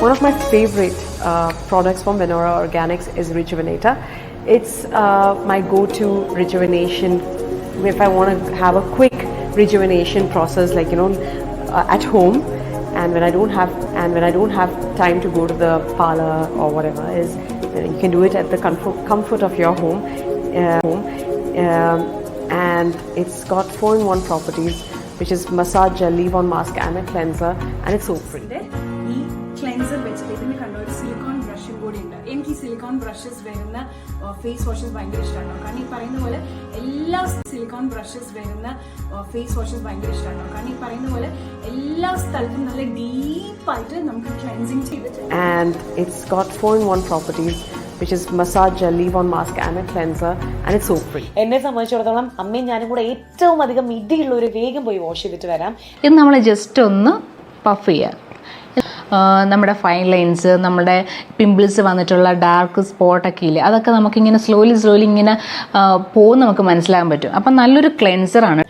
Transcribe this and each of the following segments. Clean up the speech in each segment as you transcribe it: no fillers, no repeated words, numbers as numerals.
One of my favorite products from Vanaura Organics is Rejuvenita. It's my go-to rejuvenation if I want to have a quick rejuvenation process, like at home, and when I don't have time to go to the parlor or whatever, you can do it at the comfort of your home. And it's got 4-in-1 properties, which is massage gel, leave-on mask, and a cleanser, and it's soap-free. Cleanser vegetable silicone brush board in the silicone brushes where face washes by English. Silicone brushes where face washes by English. And it's got 4-in-1 properties, which is massage gel, leave-on mask, and a cleanser, and it's soap-free. എന്നെ സംബന്ധിച്ചിടത്തോളം അമ്മയും ഞാനും കൂടെ ഏറ്റവും അധികം മിടിയുള്ള ഒരു വേഗം പോയി വാഷ് ചെയ്തിട്ട് വരാം. ഇത് നമ്മൾ ജസ്റ്റ് ഒന്ന് പഫ് ചെയ്യാം. നമ്മുടെ ഫൈൻ ലൈൻസ്, നമ്മുടെ പിമ്പിൾസ് വന്നിട്ടുള്ള ഡാർക്ക് സ്പോട്ടൊക്കെ ഇല്ലേ, അതൊക്കെ നമുക്കിങ്ങനെ സ്ലോലി ഇങ്ങനെ പോകുന്ന നമുക്ക് മനസ്സിലാക്കാൻ പറ്റും. അപ്പം നല്ലൊരു ക്ലെൻസറാണ്.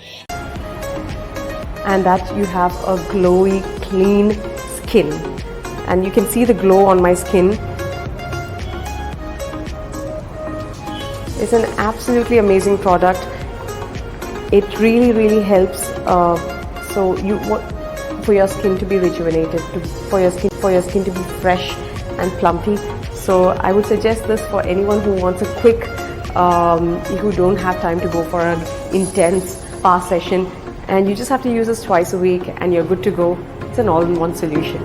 And that you have a glowy, clean skin. And you can see the glow on my skin. It's an absolutely amazing product. It really helps for your skin to be rejuvenated, for your skin to be fresh and plumpy. So I would suggest this for anyone who wants a quick, who don't have time to go for an intense spa session, and you just have to use this twice a week and you're good to go. It's an all-in-one solution.